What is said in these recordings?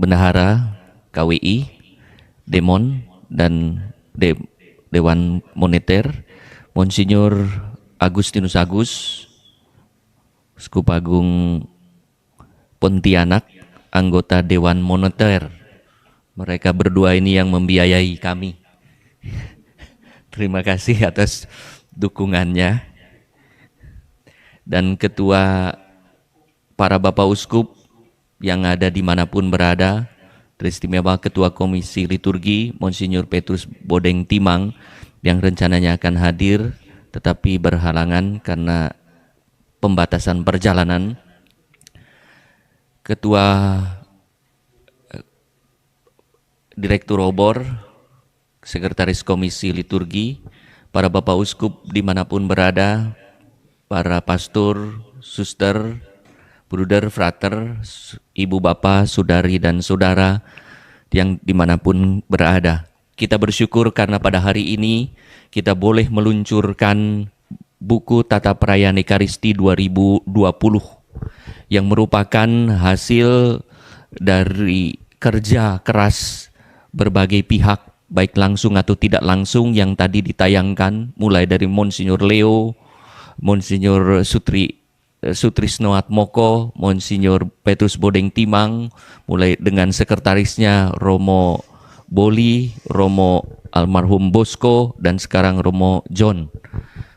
Bendahara KWI, Demon, dan Dewan Moneter, Monsinyur Agustinus Agus, Uskup Agung Pontianak, anggota Dewan Moneter. Mereka berdua ini yang membiayai kami. Terima kasih atas dukungannya. Dan ketua para Bapak Uskup yang ada dimanapun berada, teristimewa Ketua Komisi Liturgi, Monsinyur Petrus Bodeng Timang, yang rencananya akan hadir, tetapi berhalangan karena pembatasan perjalanan. Ketua Direktur Obor, Sekretaris Komisi Liturgi, para Bapak Uskup dimanapun berada, para pastor, suster, bruder, frater, ibu bapak, saudari dan saudara yang dimanapun berada. Kita bersyukur karena pada hari ini kita boleh meluncurkan buku Tata Perayaan Ekaristi 2020 yang merupakan hasil dari kerja keras berbagai pihak, baik langsung atau tidak langsung, yang tadi ditayangkan mulai dari Monsinyur Leo, Monsinyur Sutrisno Atmoko, Monsinyur Petrus Bodeng Timang, mulai dengan sekretarisnya Romo Boli, Romo almarhum Bosco, dan sekarang Romo John.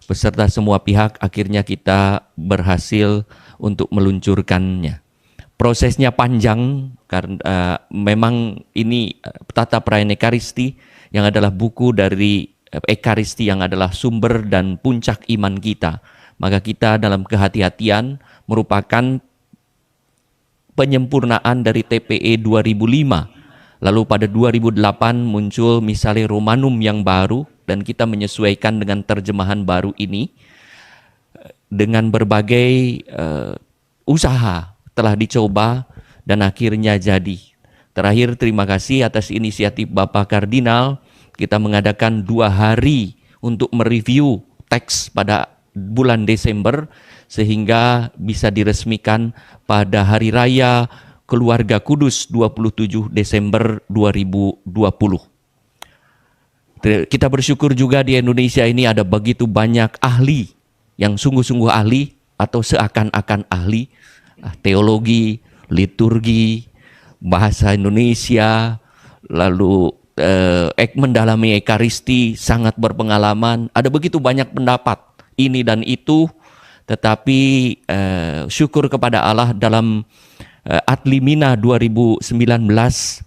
Beserta semua pihak, akhirnya kita berhasil untuk meluncurkannya. Prosesnya panjang karena memang ini Tata Perayaan Ekaristi yang adalah buku dari Ekaristi yang adalah sumber dan puncak iman kita. Maka kita dalam kehati-hatian merupakan penyempurnaan dari TPE 2005. Lalu pada 2008 muncul misalnya Romanum yang baru, dan kita menyesuaikan dengan terjemahan baru ini dengan berbagai usaha telah dicoba dan akhirnya jadi. Terakhir, terima kasih atas inisiatif Bapak Kardinal, kita mengadakan 2 hari untuk mereview teks pada bulan Desember sehingga bisa diresmikan pada Hari Raya Keluarga Kudus 27 Desember 2020. Kita bersyukur juga di Indonesia ini ada begitu banyak ahli yang sungguh-sungguh ahli atau seakan-akan ahli, teologi, liturgi, bahasa Indonesia, lalu mendalami Ekaristi, sangat berpengalaman. Ada begitu banyak pendapat ini dan itu, tetapi syukur kepada Allah dalam Adlimina 2019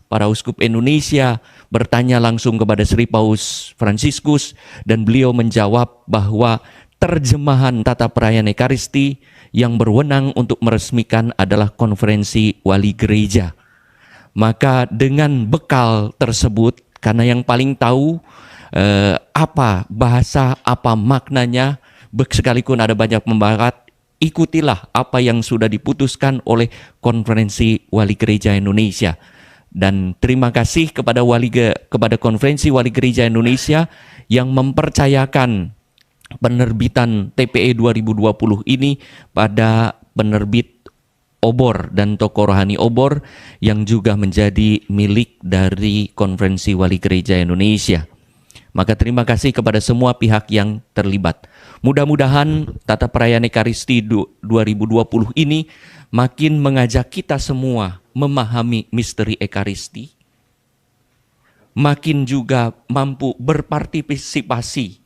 para uskup Indonesia bertanya langsung kepada Sri Paus Fransiskus dan beliau menjawab bahwa terjemahan Tata Perayaan Ekaristi yang berwenang untuk meresmikan adalah Konferensi Wali Gereja. Maka dengan bekal tersebut, karena yang paling tahu apa bahasa, apa maknanya, sekalipun ada banyak pembaharat, ikutilah apa yang sudah diputuskan oleh Konferensi Wali Gereja Indonesia. Dan terima kasih kepada Konferensi Wali Gereja Indonesia yang mempercayakan penerbitan TPE 2020 ini pada penerbit Obor dan Toko Rohani Obor yang juga menjadi milik dari Konferensi Wali Gereja Indonesia. Maka terima kasih kepada semua pihak yang terlibat. Mudah-mudahan Tata Perayaan Ekaristi 2020 ini makin mengajak kita semua memahami misteri Ekaristi, makin juga mampu berpartisipasi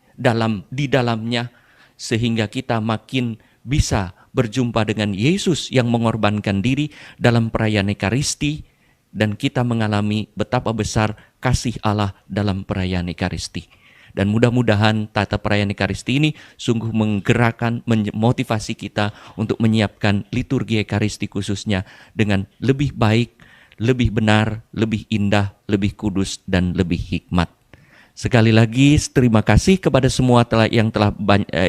di dalamnya, sehingga kita makin bisa berjumpa dengan Yesus yang mengorbankan diri dalam perayaan Ekaristi, dan kita mengalami betapa besar kasih Allah dalam perayaan Ekaristi. Dan mudah-mudahan Tata Perayaan Ekaristi ini sungguh menggerakkan, memotivasi kita untuk menyiapkan liturgi Ekaristi khususnya dengan lebih baik, lebih benar, lebih indah, lebih kudus, dan lebih hikmat. Sekali lagi terima kasih kepada semua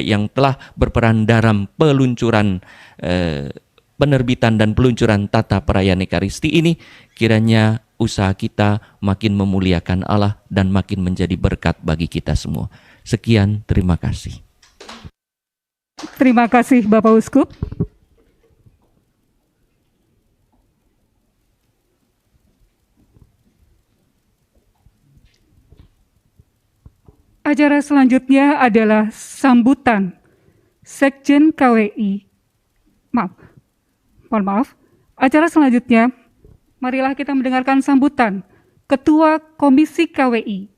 yang telah berperan dalam peluncuran penerbitan dan peluncuran Tata Perayaan Ekaristi ini. Kiranya usaha kita makin memuliakan Allah dan makin menjadi berkat bagi kita semua. Sekian, terima kasih. Terima kasih Bapak Uskup. Acara selanjutnya adalah sambutan Sekjen KWI. Mohon maaf. Acara selanjutnya, marilah kita mendengarkan sambutan Ketua Komisi KWI.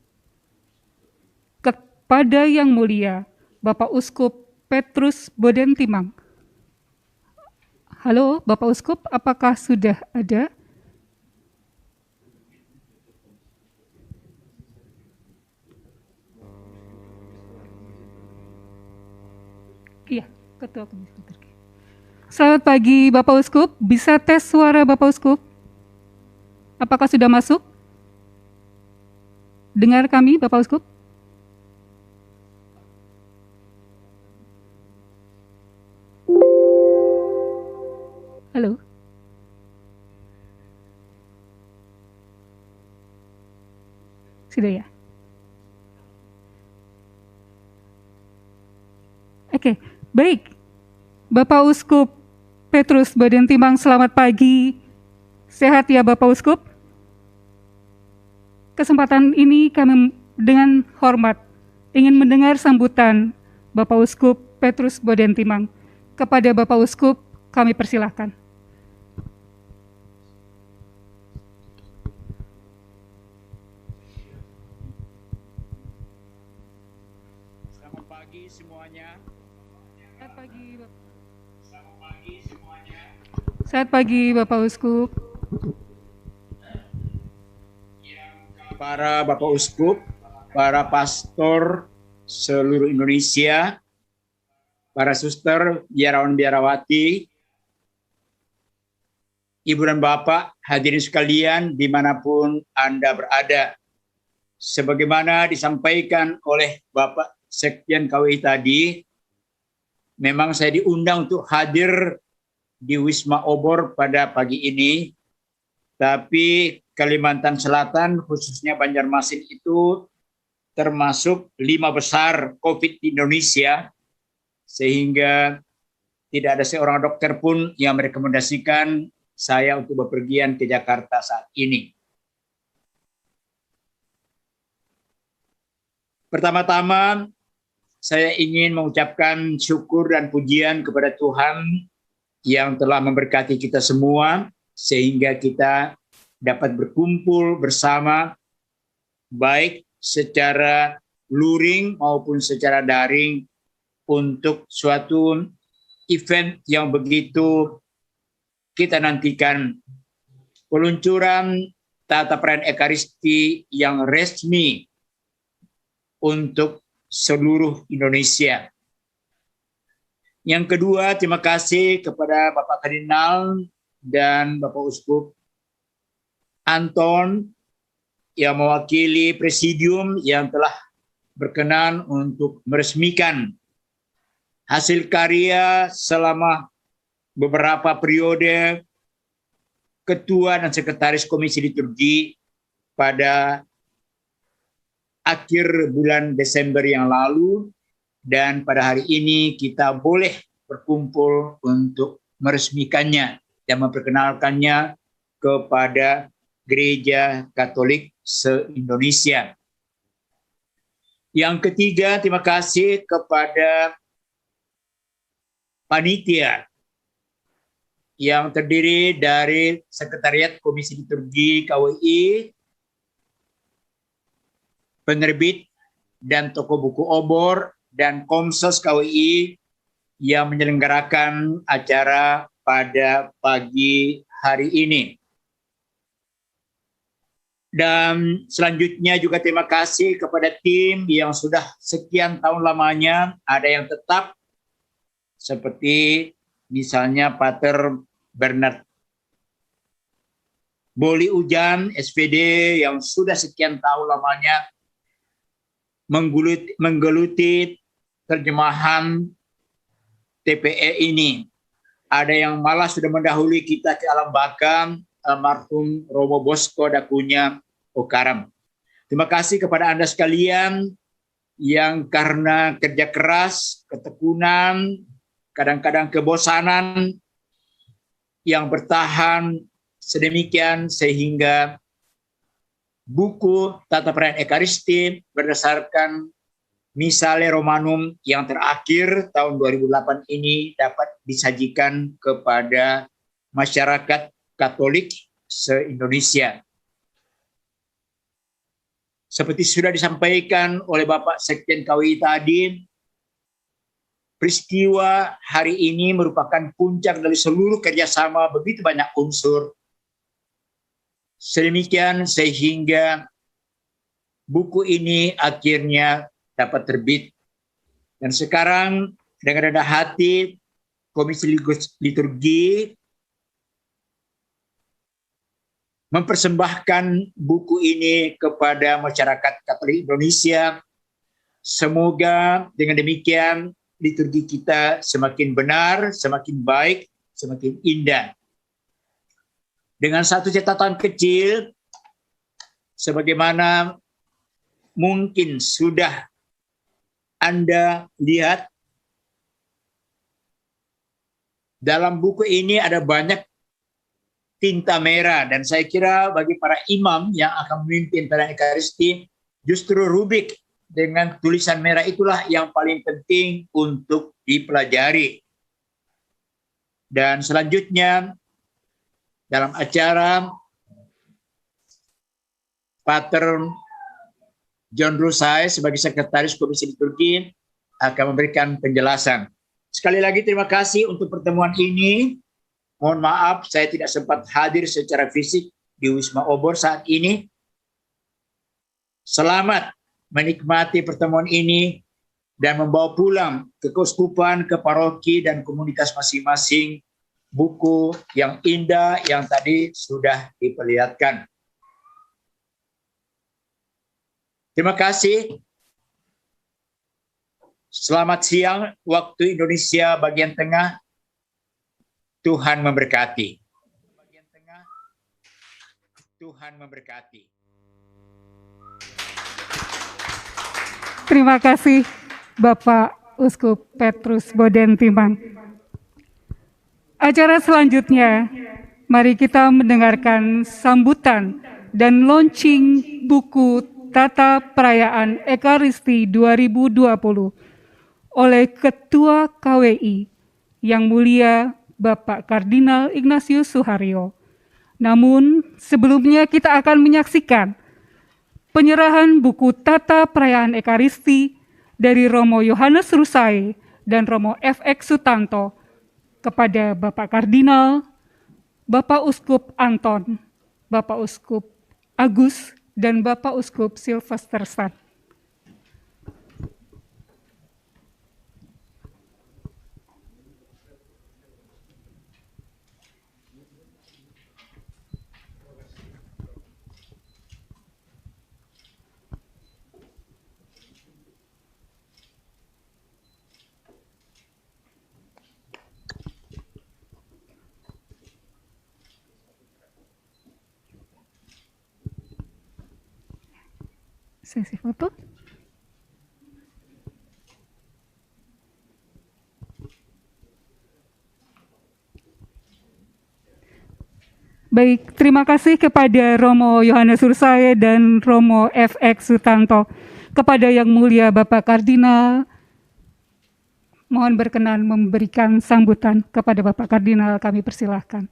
Kepada Yang Mulia Bapak Uskup Petrus Bodentimang. Halo Bapak Uskup, apakah sudah ada? Iya, Ketua Komisi Liturgi. Selamat pagi Bapak Uskup, bisa tes suara Bapak Uskup? Apakah sudah masuk? Dengar kami Bapak Uskup? Halo? Sudah ya? Oke, baik. Bapak Uskup Petrus Bodentimang, selamat pagi. Sehat ya Bapak Uskup? Kesempatan ini kami dengan hormat ingin mendengar sambutan Bapak Uskup Petrus Bodentimang. Kepada Bapak Uskup kami persilahkan. Selamat pagi semuanya. Selamat pagi, Bapak. Selamat pagi semuanya. Selamat pagi Bapak Uskup. Para Bapak Uskup, para pastor seluruh Indonesia, para suster, biarawan-biarawati, Ibu dan Bapak, hadirin sekalian dimanapun Anda berada. Sebagaimana disampaikan oleh Bapak Sekjen KWI tadi, memang saya diundang untuk hadir di Wisma Obor pada pagi ini, tapi Kalimantan Selatan, khususnya Banjarmasin itu termasuk 5 besar COVID di Indonesia, sehingga tidak ada seorang dokter pun yang merekomendasikan saya untuk bepergian ke Jakarta saat ini. Pertama-tama, saya ingin mengucapkan syukur dan pujian kepada Tuhan yang telah memberkati kita semua, sehingga kita dapat berkumpul bersama, baik secara luring maupun secara daring, untuk suatu event yang begitu kita nantikan, peluncuran tata perayaan Ekaristi yang resmi untuk seluruh Indonesia. Yang kedua, terima kasih kepada Bapak Kardinal dan Bapak Uskup Anton yang mewakili presidium yang telah berkenan untuk meresmikan hasil karya selama beberapa periode Ketua dan Sekretaris Komisi Liturgi pada akhir bulan Desember yang lalu, dan pada hari ini kita boleh berkumpul untuk meresmikannya dan memperkenalkannya kepada Gereja Katolik se-Indonesia. Yang ketiga, terima kasih kepada panitia yang terdiri dari Sekretariat Komisi Liturgi KWI, penerbit dan toko buku Obor, dan Komsos KWI yang menyelenggarakan acara pada pagi hari ini. Dan selanjutnya juga terima kasih kepada tim yang sudah sekian tahun lamanya, ada yang tetap seperti misalnya Pater Bernard Boli Ujan, SPD, yang sudah sekian tahun lamanya menggeluti terjemahan TPE ini. Ada yang malah sudah mendahului kita ke alam baka, almarhum Romo Bosco Dakunya Okaram. Terima kasih kepada Anda sekalian yang karena kerja keras, ketekunan, kadang-kadang kebosanan, yang bertahan sedemikian sehingga buku Tata Perayaan Ekaristi berdasarkan Misale Romanum yang terakhir tahun 2008 ini dapat disajikan kepada masyarakat Katolik se-Indonesia. Seperti sudah disampaikan oleh Bapak Sekjen KWI tadi, peristiwa hari ini merupakan puncak dari seluruh kerjasama begitu banyak unsur. Sedemikian sehingga buku ini akhirnya dapat terbit. Dan sekarang dengan rendah hati Komisi Liturgi mempersembahkan buku ini kepada masyarakat Katolik Indonesia. Semoga dengan demikian liturgi kita semakin benar, semakin baik, semakin indah. Dengan satu catatan kecil, sebagaimana mungkin sudah Anda lihat, dalam buku ini ada banyak tinta merah, dan saya kira bagi para imam yang akan memimpin perayaan Ekaristi, justru rubrik dengan tulisan merah itulah yang paling penting untuk dipelajari. Dan selanjutnya dalam acara, Pater John Rusai sebagai Sekretaris Komisi Liturgi akan memberikan penjelasan. Sekali lagi terima kasih untuk pertemuan ini. Mohon maaf saya tidak sempat hadir secara fisik di Wisma Obor saat ini. Selamat menikmati pertemuan ini dan membawa pulang ke keuskupan, ke paroki dan komunitas masing-masing buku yang indah yang tadi sudah diperlihatkan. Terima kasih. Selamat siang waktu Indonesia bagian tengah. Tuhan memberkati. Bagian tengah, Tuhan memberkati. Terima kasih Bapak Uskup Petrus Bodentimang. Acara selanjutnya, mari kita mendengarkan sambutan dan launching buku Tata Perayaan Ekaristi 2020 oleh Ketua KWI Yang Mulia Bapak Kardinal Ignatius Suharyo. Namun sebelumnya kita akan menyaksikan penyerahan buku Tata Perayaan Ekaristi dari Romo Yohanes Rusai dan Romo FX Sutanto kepada Bapak Kardinal, Bapak Uskup Anton, Bapak Uskup Agus, dan Bapak Uskup Sylvester Stan. Sesi foto. Baik, terima kasih kepada Romo Yohanes Rusai dan Romo FX Sutanto. Kepada Yang Mulia Bapak Kardinal, mohon berkenan memberikan sambutan kepada Bapak Kardinal, kami persilahkan.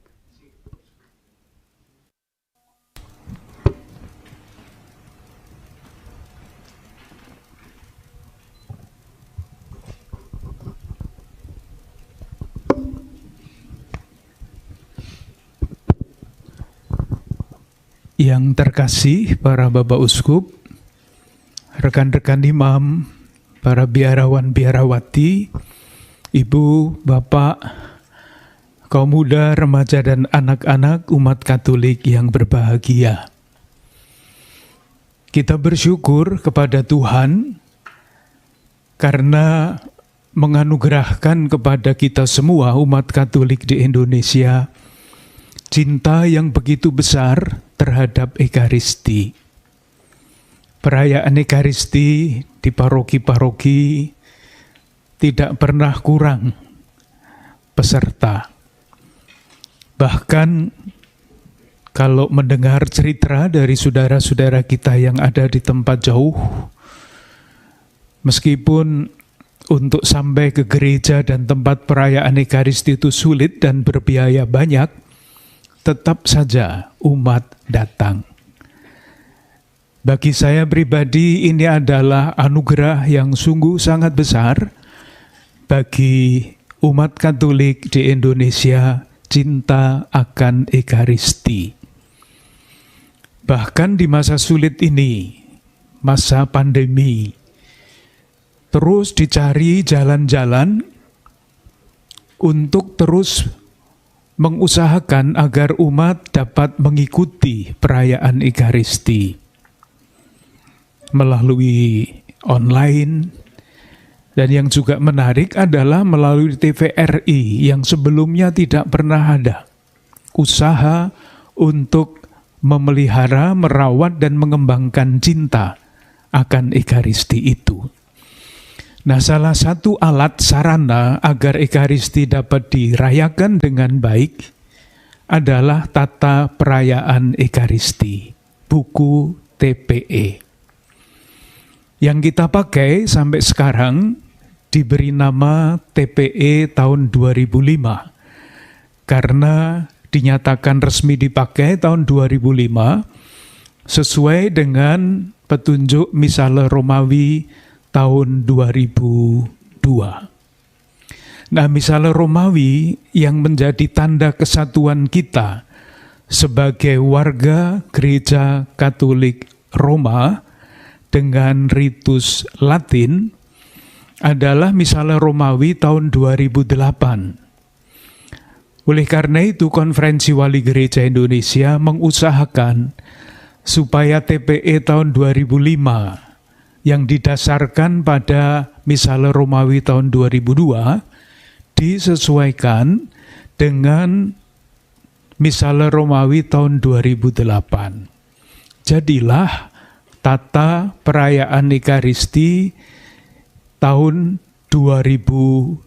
Yang terkasih para Bapak Uskup, rekan-rekan imam, para biarawan-biarawati, Ibu, Bapak, kaum muda, remaja, dan anak-anak umat Katolik yang berbahagia. Kita bersyukur kepada Tuhan karena menganugerahkan kepada kita semua umat Katolik di Indonesia cinta yang begitu besar terhadap Ekaristi. Perayaan Ekaristi di paroki-paroki tidak pernah kurang peserta. Bahkan kalau mendengar cerita dari saudara-saudara kita yang ada di tempat jauh, Meskipun untuk sampai ke gereja dan tempat perayaan Ekaristi itu sulit dan berbiaya banyak, tetap saja umat datang. Bagi saya pribadi ini adalah anugerah yang sungguh sangat besar bagi umat Katolik di Indonesia, cinta akan Ekaristi. Bahkan di masa sulit ini, masa pandemi, terus dicari jalan-jalan untuk terus mengusahakan agar umat dapat mengikuti perayaan Ekaristi melalui online, dan yang juga menarik adalah melalui TVRI yang sebelumnya tidak pernah ada usaha untuk memelihara, merawat, dan mengembangkan cinta akan Ekaristi itu. Nah, salah satu alat sarana agar Ekaristi dapat dirayakan dengan baik adalah tata perayaan Ekaristi, buku TPE. Yang kita pakai sampai sekarang diberi nama TPE tahun 2005 karena dinyatakan resmi dipakai tahun 2005 sesuai dengan petunjuk Misale Romawi tahun 2002. Nah, Misale Romawi yang menjadi tanda kesatuan kita sebagai warga Gereja Katolik Roma dengan ritus Latin adalah Misale Romawi tahun 2008. Oleh karena itu, Konferensi Wali Gereja Indonesia mengusahakan supaya TPE tahun 2005 yang didasarkan pada Misale Romawi tahun 2002 disesuaikan dengan Misale Romawi tahun 2008. Jadilah tata perayaan Ekaristi tahun 2020.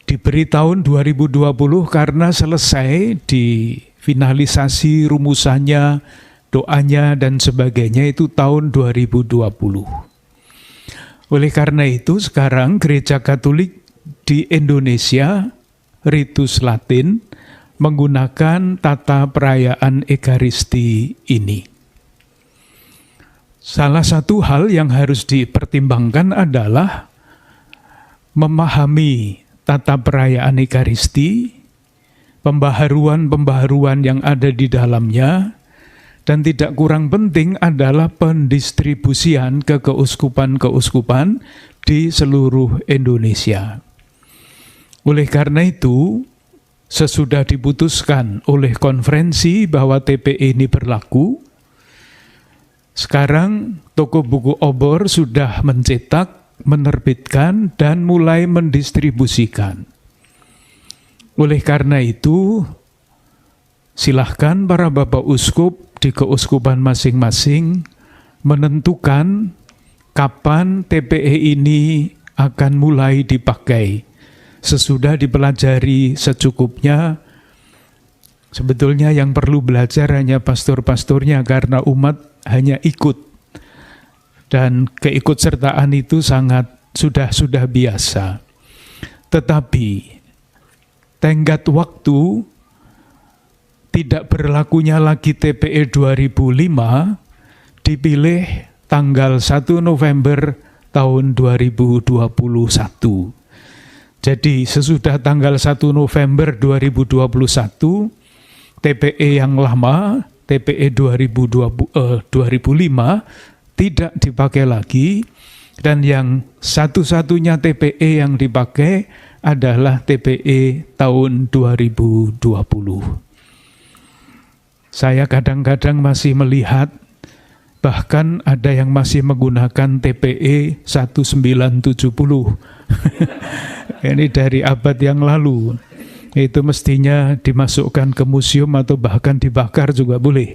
Diberi tahun 2020 karena selesai di finalisasi rumusannya, doanya, dan sebagainya itu tahun 2020. Oleh karena itu sekarang Gereja Katolik di Indonesia, ritus Latin, menggunakan tata perayaan Ekaristi ini. Salah satu hal yang harus dipertimbangkan adalah memahami tata perayaan Ekaristi, pembaharuan-pembaharuan yang ada di dalamnya, dan tidak kurang penting adalah pendistribusian ke keuskupan-keuskupan di seluruh Indonesia. Oleh karena itu, sesudah diputuskan oleh konferensi bahwa TPE ini berlaku, sekarang toko buku obor sudah mencetak, menerbitkan, dan mulai mendistribusikan. Oleh karena itu, silahkan para Bapak Uskup di keuskupan masing-masing menentukan kapan TPE ini akan mulai dipakai. Sesudah dipelajari secukupnya, sebetulnya yang perlu belajar hanya pastor-pastornya karena umat hanya ikut. Dan keikutsertaan itu sudah biasa. Tetapi tenggat waktu tidak berlakunya lagi TPE 2005 dipilih tanggal 1 November tahun 2021. Jadi sesudah tanggal 1 November 2021, TPE yang lama, TPE 2005, tidak dipakai lagi, dan yang satu-satunya TPE yang dipakai adalah TPE tahun 2020. Saya kadang-kadang masih melihat, bahkan ada yang masih menggunakan TPE 1970. Ini dari abad yang lalu. Itu mestinya dimasukkan ke museum atau bahkan dibakar juga boleh.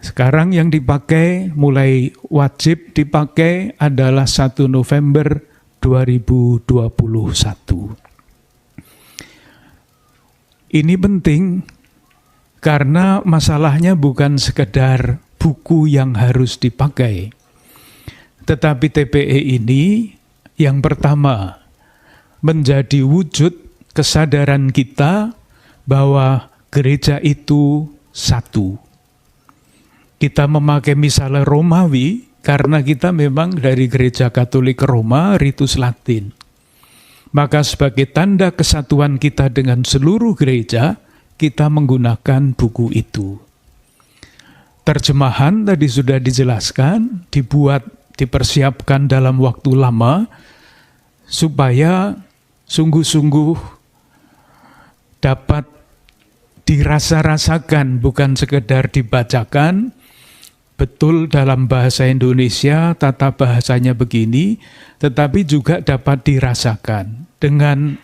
Sekarang yang dipakai, mulai wajib dipakai adalah 1 November 2021. Ini penting karena masalahnya bukan sekedar buku yang harus dipakai, Tetapi TPE ini yang pertama menjadi wujud kesadaran kita bahwa gereja itu satu. Kita memakai misalnya Romawi karena kita memang dari gereja Katolik Roma, ritus Latin. Maka sebagai tanda kesatuan kita dengan seluruh gereja, kita menggunakan buku itu. Terjemahan tadi sudah dijelaskan, dipersiapkan dalam waktu lama, supaya sungguh-sungguh dapat dirasa-rasakan, bukan sekedar dibacakan, betul dalam bahasa Indonesia, tata bahasanya begini, tetapi juga dapat dirasakan dengan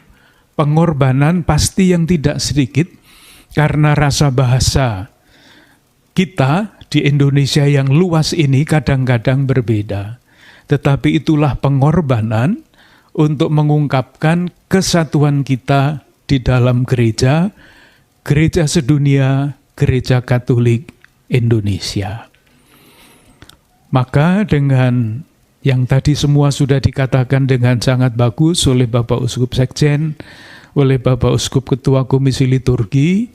pengorbanan pasti yang tidak sedikit, karena rasa bahasa kita di Indonesia yang luas ini kadang-kadang berbeda. Tetapi itulah pengorbanan untuk mengungkapkan kesatuan kita di dalam gereja, gereja sedunia, gereja Katolik Indonesia. Maka dengan yang tadi semua sudah dikatakan dengan sangat bagus oleh Bapak Uskup Sekjen, oleh Bapak Uskup Ketua Komisi Liturgi,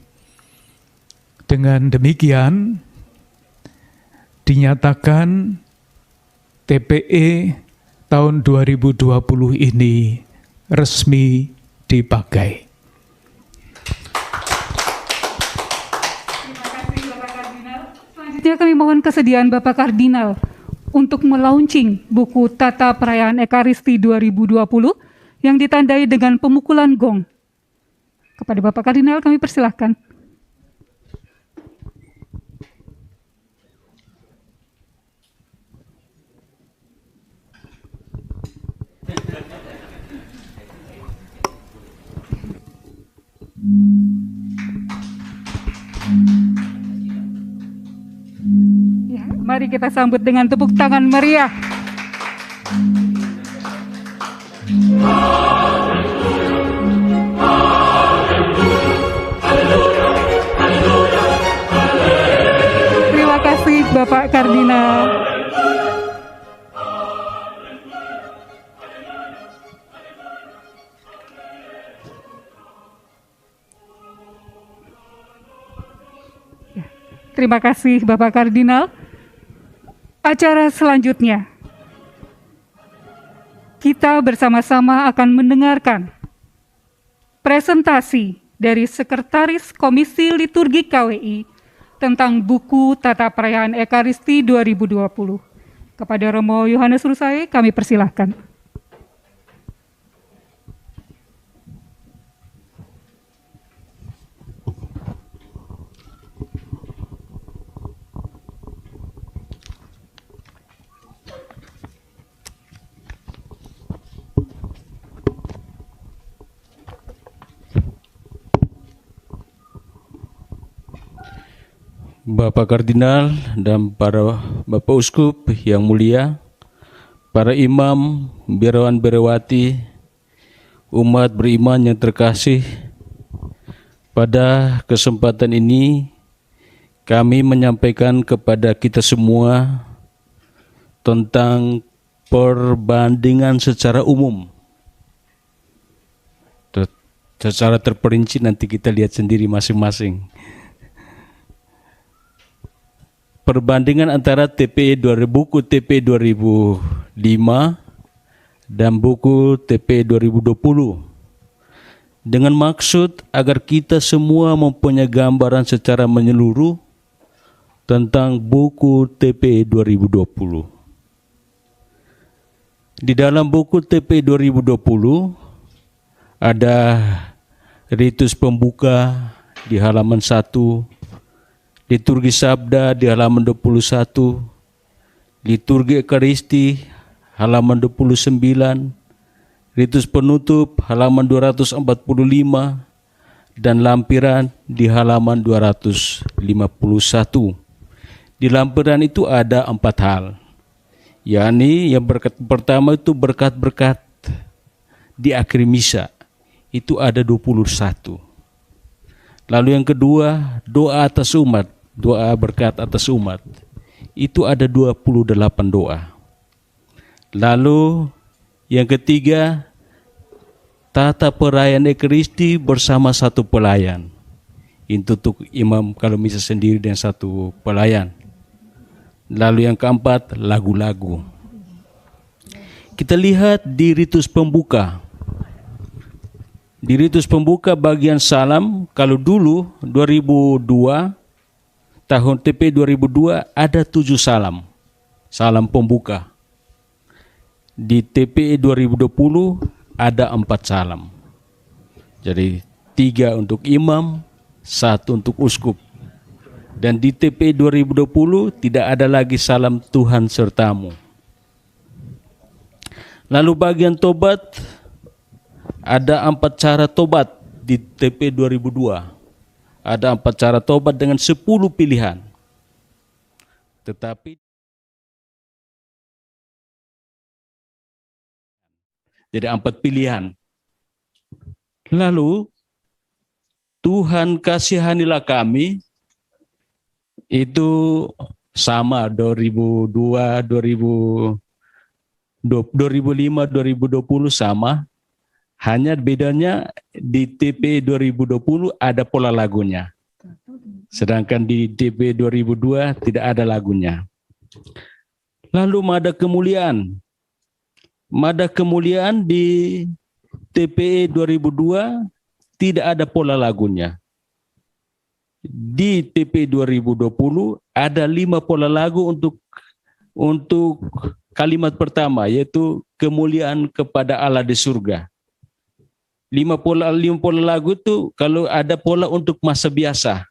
dengan demikian dinyatakan TPE tahun 2020 ini resmi dipakai. Terima kasih Bapak Kardinal. Selanjutnya kami mohon kesediaan Bapak Kardinal untuk melaunching buku Tata Perayaan Ekaristi 2020 yang ditandai dengan pemukulan gong. Kepada Bapak Kardinal kami persilahkan. Ya, mari kita sambut dengan tepuk tangan meriah. Terima kasih Bapak Kardinal. Terima kasih Bapak Kardinal. Acara selanjutnya, kita bersama-sama akan mendengarkan presentasi dari Sekretaris Komisi Liturgi KWI tentang buku Tata Perayaan Ekaristi 2020. Kepada Romo Yohanes Rusai kami persilahkan. Bapak Kardinal dan para Bapak Uskup yang mulia, para imam, biarawan biarawati, umat beriman yang terkasih, pada kesempatan ini kami menyampaikan kepada kita semua tentang perbandingan secara umum. Secara terperinci nanti kita lihat sendiri masing-masing. Perbandingan antara buku TPE 2005 dan buku TPE 2020 dengan maksud agar kita semua mempunyai gambaran secara menyeluruh tentang buku TPE 2020. Di dalam buku TPE 2020 ada ritus pembuka di halaman 1, liturgi sabda di halaman 21, liturgi Ekaristi halaman 29, ritus penutup halaman 245, dan lampiran di halaman 251. Di lampiran itu ada 4 hal, yakni yang pertama itu berkat-berkat di akhir misa, itu ada 21. Lalu yang kedua, doa atas umat, doa berkat atas umat, itu ada 28 doa. Lalu yang ketiga, tata perayaan Ekaristi bersama satu pelayan. Itu untuk imam kalau misa sendiri dan satu pelayan. Lalu yang keempat, lagu-lagu. Kita lihat di ritus pembuka. Di ritus pembuka bagian salam, kalau dulu 2002, tahun TP 2002 ada 7 salam. Salam pembuka. Di TPE 2020 ada 4 salam. Jadi 3 untuk imam, 1 untuk uskup. Dan di TPE 2020 tidak ada lagi salam Tuhan sertamu. Lalu bagian tobat, ada 4 cara tobat di TPE 2002. Ada 4 cara tobat dengan 10 pilihan. Tetapi jadi 4 pilihan. Lalu Tuhan kasihanilah kami itu sama 2002, 2005, 2020 sama. Hanya bedanya di TP 2020 ada pola lagunya. Sedangkan di TP 2002 tidak ada lagunya. Lalu Mada Kemuliaan. Mada Kemuliaan di TPE 2002 tidak ada pola lagunya. Di TP 2020 ada 5 pola lagu untuk kalimat pertama, yaitu kemuliaan kepada Allah di surga. 5 pola lagu itu kalau ada pola untuk masa biasa.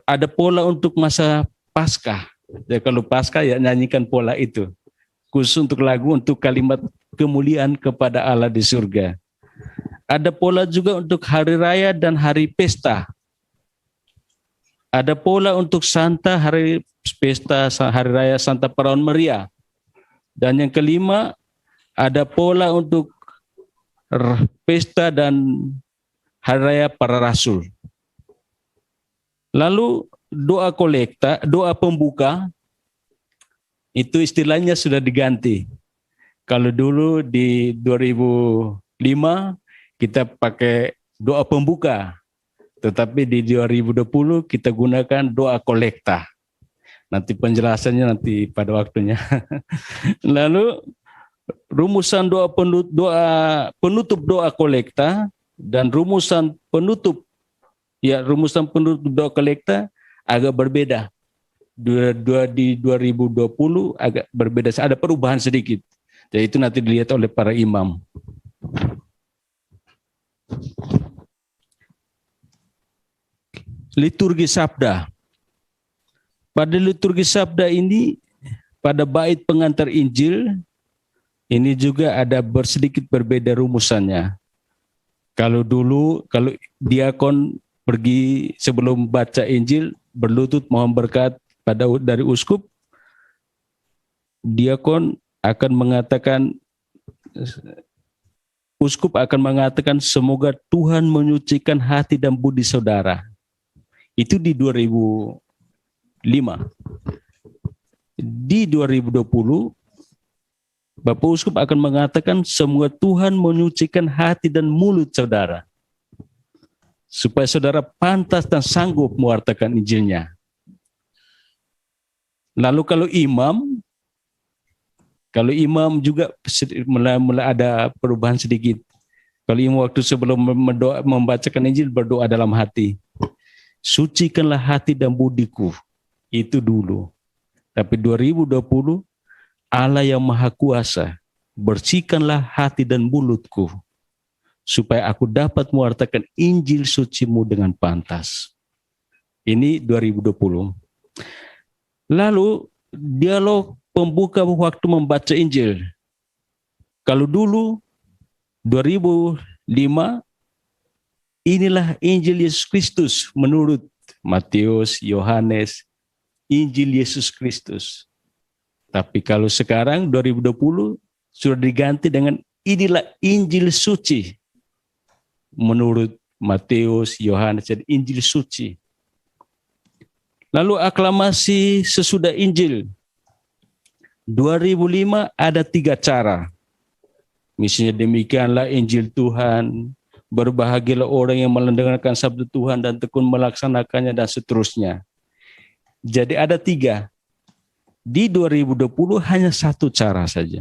Ada pola untuk masa Paskah. Jadi kalau Paskah ya nyanyikan pola itu. Khusus untuk lagu untuk kalimat kemuliaan kepada Allah di surga. Ada pola juga untuk hari raya dan hari pesta. Ada pola untuk Santa, hari pesta, hari raya Santa Perawan Maria. Dan yang kelima, ada pola untuk pesta dan hari raya para rasul. Lalu doa kolekta, doa pembuka, itu istilahnya sudah diganti. Kalau dulu di 2005 kita pakai doa pembuka, tetapi di 2020 kita gunakan doa kolekta. Nanti penjelasannya nanti pada waktunya. Lalu rumusan penutup doa kolekta dan rumusan penutup doa kolekta agak berbeda. Di 2020 agak berbeda, ada perubahan sedikit. Jadi itu nanti dilihat oleh para imam. Liturgi Sabda. Pada liturgi Sabda ini, pada bait pengantar Injil, ini juga ada sedikit berbeda rumusannya. Kalau diakon pergi sebelum baca Injil, berlutut mohon berkat dari uskup, uskup akan mengatakan semoga Tuhan menyucikan hati dan budi saudara. Itu di 2005. Di 2020 Bapak Uskup akan mengatakan semoga Tuhan menyucikan hati dan mulut saudara, supaya saudara pantas dan sanggup mewartakan Injilnya. Lalu kalau imam juga mulai ada perubahan sedikit. Kalau imam waktu sebelum membacakan Injil berdoa dalam hati, sucikanlah hati dan budiku, itu dulu. Tapi 2020, Allah yang Maha Kuasa, bersihkanlah hati dan mulutku, supaya aku dapat mewartakan Injil sucimu dengan pantas. Ini 2020. Lalu dialog pembuka waktu membaca Injil. Kalau dulu 2005, inilah Injil Yesus Kristus menurut Matius, Yohanes, Injil Yesus Kristus. Tapi kalau sekarang 2020 sudah diganti dengan inilah Injil suci menurut Matius, Yohanes, dan Injil suci. Lalu aklamasi sesudah Injil. 2005 ada 3 cara. Misalnya demikianlah Injil Tuhan, berbahagialah orang yang mendengarkan sabda Tuhan dan tekun melaksanakannya dan seterusnya. Jadi ada 3. Di 2020 hanya 1 cara saja,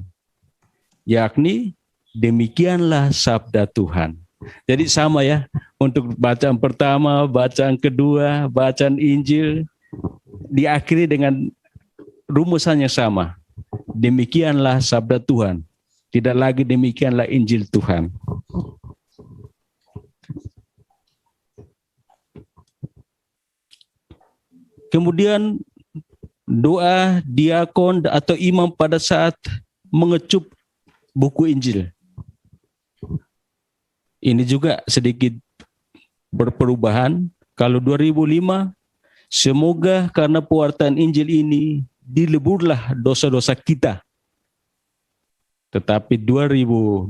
yakni demikianlah sabda Tuhan. Jadi sama ya, untuk bacaan pertama, bacaan kedua, bacaan Injil, diakhiri dengan rumusan yang sama. Demikianlah sabda Tuhan. Tidak lagi demikianlah Injil Tuhan. Kemudian doa diakon atau imam pada saat mengecup buku Injil. Ini juga sedikit berperubahan. Kalau 2005, semoga karena pewartaan Injil ini dileburlah dosa-dosa kita. Tetapi 2020,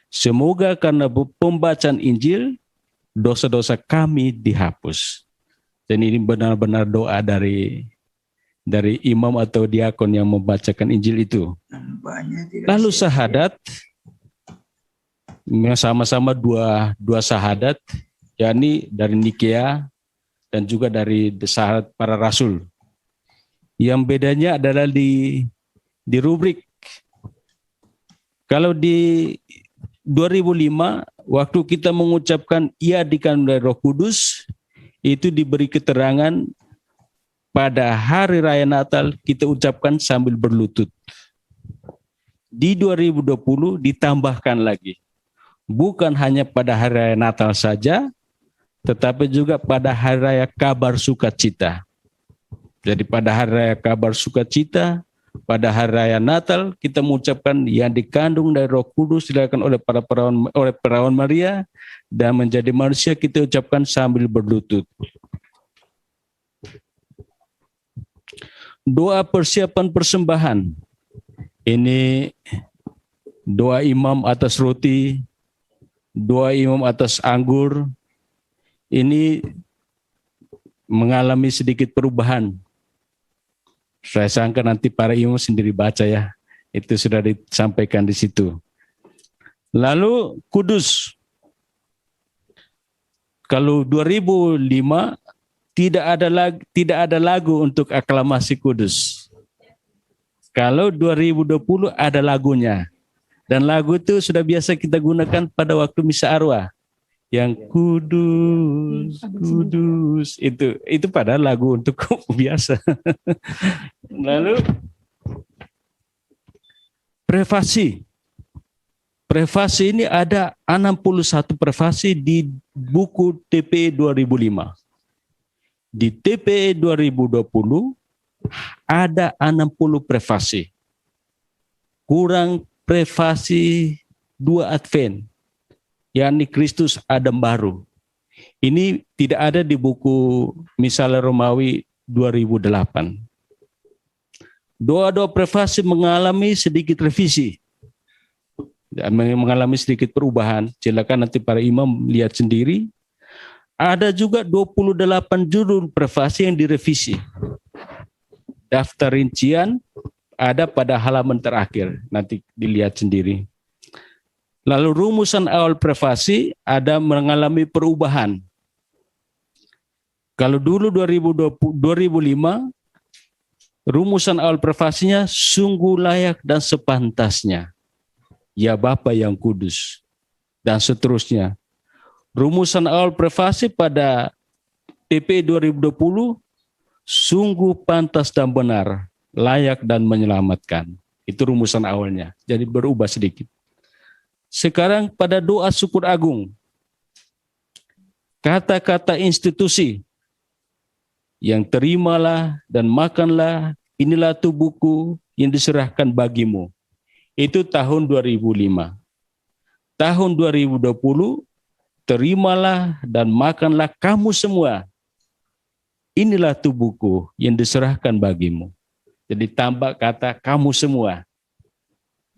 semoga karena pembacaan Injil, dosa-dosa kami dihapus. Dan ini benar-benar doa dari imam atau diakon yang membacakan Injil itu. Lalu syahadat, sama-sama dua sahadat, yakni dari Nikea dan juga dari syahadat para rasul. Yang bedanya adalah di rubrik. Kalau di 2005, waktu kita mengucapkan ia dikandung dari Roh Kudus, itu diberi keterangan pada hari raya Natal kita ucapkan sambil berlutut. Di 2020 ditambahkan lagi. Bukan hanya pada hari raya Natal saja, tetapi juga pada hari raya kabar sukacita. Jadi pada hari raya kabar sukacita, pada hari raya Natal kita mengucapkan yang dikandung dari Roh Kudus dilakukan oleh perawan Maria dan menjadi manusia kita ucapkan sambil berlutut. Doa persiapan persembahan. Ini doa imam atas roti, doa imam atas anggur. Ini mengalami sedikit perubahan. Saya sangka nanti para imam sendiri baca ya. Itu sudah disampaikan di situ. Lalu kudus. Kalau 2005 tidak ada lagu untuk aklamasi kudus. Kalau 2020 ada lagunya. Dan lagu itu sudah biasa kita gunakan pada waktu misa arwah. Yang kudus, kudus, itu pada lagu untuk biasa. Lalu prefasi. Prefasi ini ada 61 prefasi di buku TPE 2005. Di TPE 2020 ada 60 prefasi. Kurang prefasi 2 Advent, yakni Kristus Adam baru. Ini tidak ada di buku Misal Romawi 2008. Doa-doa prefasi mengalami sedikit revisi, mengalami sedikit perubahan. Silakan nanti para imam lihat sendiri. Ada juga 28 judul prefasi yang direvisi. Daftar rincian ada pada halaman terakhir, nanti dilihat sendiri. Lalu rumusan awal prefasi ada mengalami perubahan. Kalau dulu 2005, rumusan awal prefasinya sungguh layak dan sepantasnya. Ya Bapa yang kudus. Dan seterusnya. Rumusan awal prefasi pada TP 2020 sungguh pantas dan benar, layak dan menyelamatkan. Itu rumusan awalnya. Jadi berubah sedikit. Sekarang pada doa syukur agung. Kata-kata institusi yang terimalah dan makanlah, inilah tubuhku yang diserahkan bagimu. Itu tahun 2005. Tahun 2020, terimalah dan makanlah kamu semua. Inilah tubuhku yang diserahkan bagimu. Jadi tambah kata kamu semua.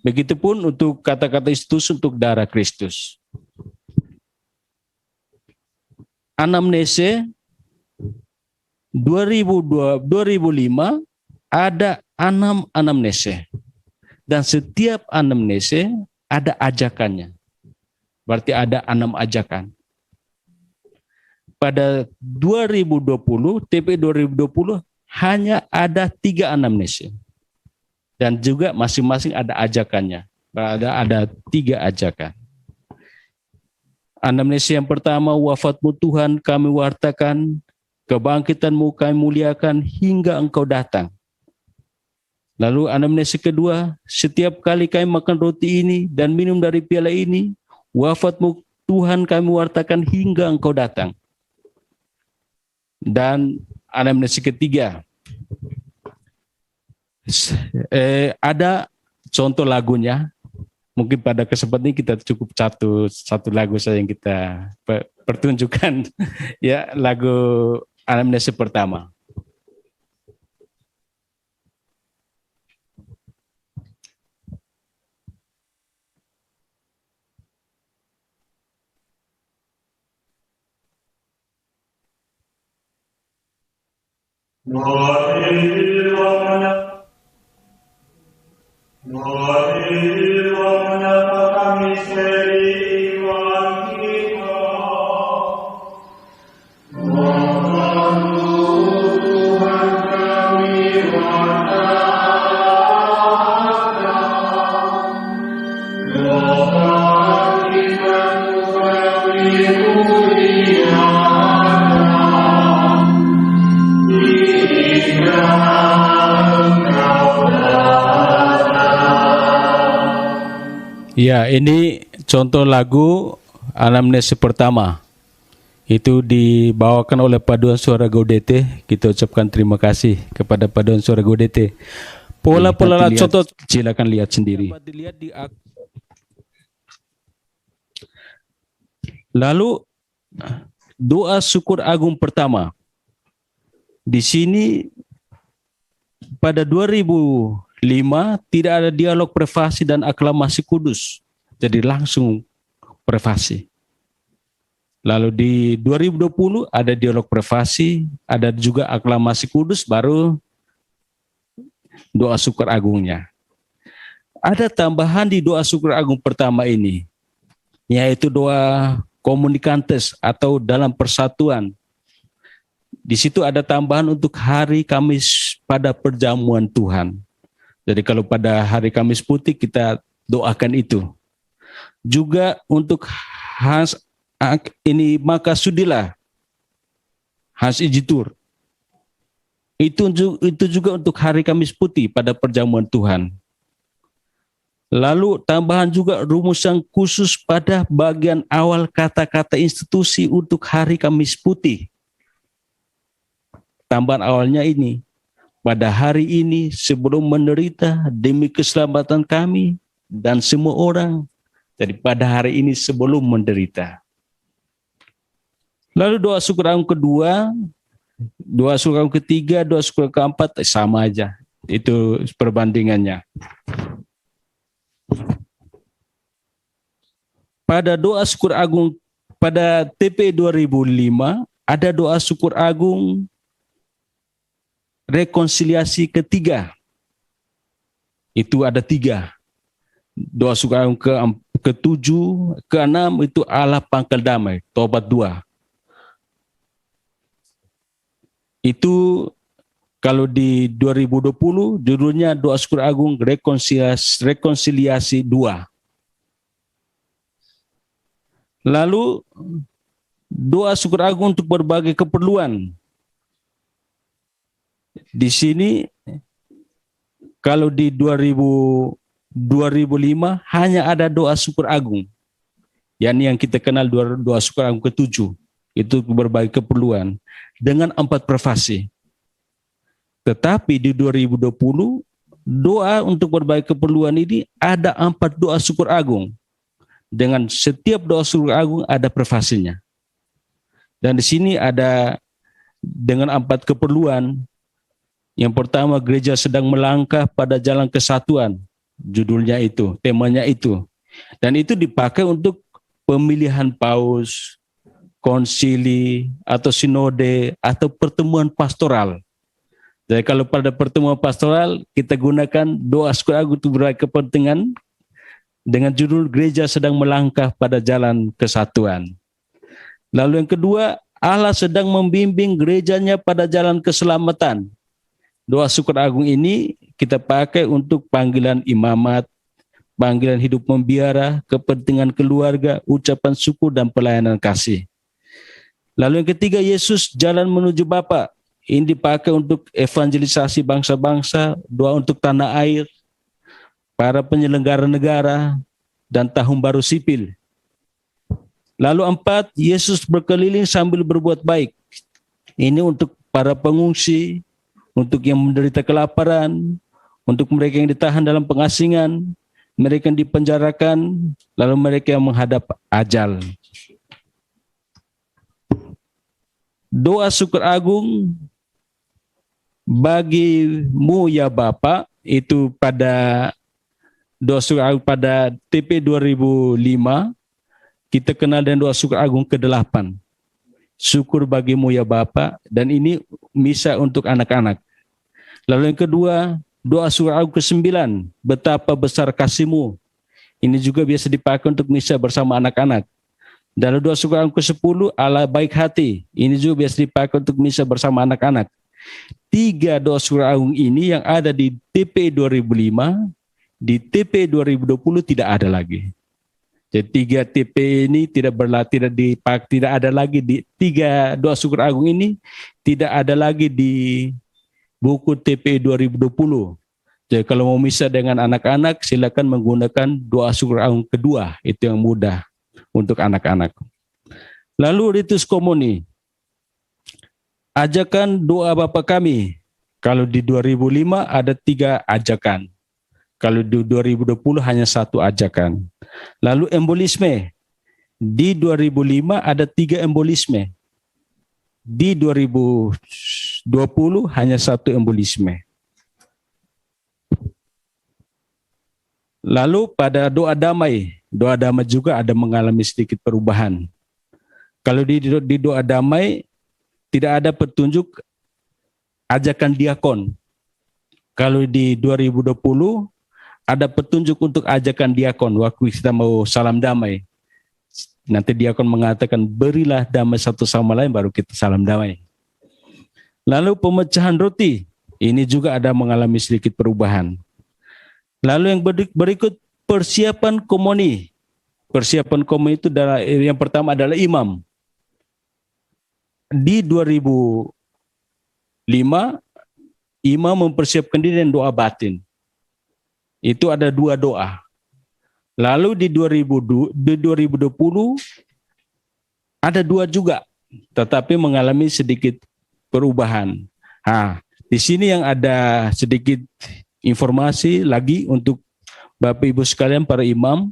Begitupun untuk kata-kata institusi untuk darah Kristus. Anamnese 2005 ada 6 anamnese. Dan setiap anamnese ada ajakannya. Berarti ada 6 ajakan. Pada 2020, TP 2020 hanya ada 3 anamnese. Dan juga masing-masing ada ajakannya. Ada 3 ajakan. Anamnese yang pertama, wafatmu Tuhan kami wartakan, kebangkitanmu kami muliakan hingga engkau datang. Lalu anamnese kedua, setiap kali kami makan roti ini dan minum dari piala ini, wafatmu Tuhan kami wartakan hingga engkau datang. Dan anamnese ketiga, ada contoh lagunya. Mungkin pada kesempatan ini kita cukup satu lagu saja yang kita pertunjukkan. Ya, lagu anamnese pertama. Ya, ini contoh lagu anamnese pertama. Itu dibawakan oleh Paduan Suara Gaudete. Kita ucapkan terima kasih kepada Paduan Suara Gaudete. Pola-pola contoh silakan lihat sendiri. Lalu doa syukur agung pertama. Di sini pada 2005 tidak ada dialog privasi dan aklamasi kudus. Jadi langsung privasi. Lalu di 2020 ada dialog privasi, ada juga aklamasi kudus, baru doa syukur agungnya. Ada tambahan di doa syukur agung pertama ini, yaitu doa komunikantes atau dalam persatuan. Di situ ada tambahan untuk hari Kamis pada perjamuan Tuhan. Jadi kalau pada hari Kamis Putih kita doakan itu. Juga untuk ini maka sudilah Has Ijitur. Itu juga untuk hari Kamis Putih pada perjamuan Tuhan. Lalu tambahan juga rumusan khusus pada bagian awal kata-kata institusi untuk hari Kamis Putih. Tambahan awalnya ini, pada hari ini sebelum menderita demi keselamatan kami dan semua orang. Jadi pada hari ini sebelum menderita. Lalu doa syukur agung kedua, doa syukur agung ketiga, doa syukur keempat sama aja. Itu perbandingannya. Pada doa syukur agung pada TP 2005 ada doa syukur agung rekonsiliasi ketiga. Itu ada 3. Doa syukur agung ke-7, ke-6 itu Allah pangkal damai, tobat 2. Itu kalau di 2020 judulnya doa syukur agung rekonsiliasi 2. Lalu doa syukur agung untuk berbagai keperluan. Di sini kalau di 2005 hanya ada doa syukur agung. Yang kita kenal doa syukur agung ke-7. Itu berbagai keperluan dengan 4 privasi. Tetapi di 2020 doa untuk berbagai keperluan ini ada 4 doa syukur agung. Dengan setiap doa syukur agung ada privasinya. Dan di sini ada dengan 4 keperluan. Yang pertama, gereja sedang melangkah pada jalan kesatuan. Judulnya itu, temanya itu. Dan itu dipakai untuk pemilihan paus, konsili, atau sinode, atau pertemuan pastoral. Jadi kalau pada pertemuan pastoral kita gunakan doa syukur agung itu berkepentingan dengan judul gereja sedang melangkah pada jalan kesatuan. Lalu yang kedua, Allah sedang membimbing gerejanya pada jalan keselamatan. Doa syukur agung ini kita pakai untuk panggilan imamat, panggilan hidup membiara, kepentingan keluarga, ucapan syukur dan pelayanan kasih. Lalu yang ketiga, Yesus jalan menuju Bapa. Ini dipakai untuk evangelisasi bangsa-bangsa, doa untuk tanah air, para penyelenggara negara, dan tahun baru sipil. Lalu 4, Yesus berkeliling sambil berbuat baik. Ini untuk para pengungsi, untuk yang menderita kelaparan, untuk mereka yang ditahan dalam pengasingan, mereka yang dipenjarakan, lalu mereka yang menghadap ajal. Doa syukur agung bagimu ya Bapa, itu pada doa syukur agung pada TP 2005, kita kenal dengan doa syukur agung ke-8. Syukur bagimu ya Bapa, dan ini misa untuk anak-anak. Lalu yang kedua, doa syukur agung ke-9, betapa besar kasih-Mu. Ini juga biasa dipakai untuk misa bersama anak-anak. Dan doa syukur agung ke-10, Allah baik hati. Ini juga biasa dipakai untuk misa bersama anak-anak. 3 doa syukur agung ini yang ada di TP 2005, di TP 2020 tidak ada lagi. Jadi 3 TP ini tidak ada lagi di 3 doa syukur agung ini tidak ada lagi di buku TP 2020. Jadi kalau mau misa dengan anak-anak silakan menggunakan doa syukur agung kedua, itu yang mudah untuk anak-anak. Lalu ritus komuni. Ajakan doa Bapa kami. Kalau di 2005 ada 3 ajakan. Kalau di 2020 hanya 1 ajakan. Lalu embolisme. Di 2005 ada 3 embolisme. Di 2020 hanya 1 embolisme. Lalu pada doa damai juga ada mengalami sedikit perubahan. Kalau di doa damai tidak ada petunjuk ajakan diakon. Kalau di 2020 ada petunjuk untuk ajakan diakon waktu kita mau salam damai. Nanti diakon mengatakan berilah damai satu sama lain baru kita salam damai. Lalu pemecahan roti, ini juga ada mengalami sedikit perubahan. Lalu yang berikut persiapan komuni. Persiapan komuni itu adalah yang pertama adalah imam. Di 2005 imam mempersiapkan diri dengan doa batin. Itu ada 2 doa. Lalu di 2020 ada 2 juga, tetapi mengalami sedikit perubahan. Di sini yang ada sedikit informasi lagi untuk Bapak Ibu sekalian para imam.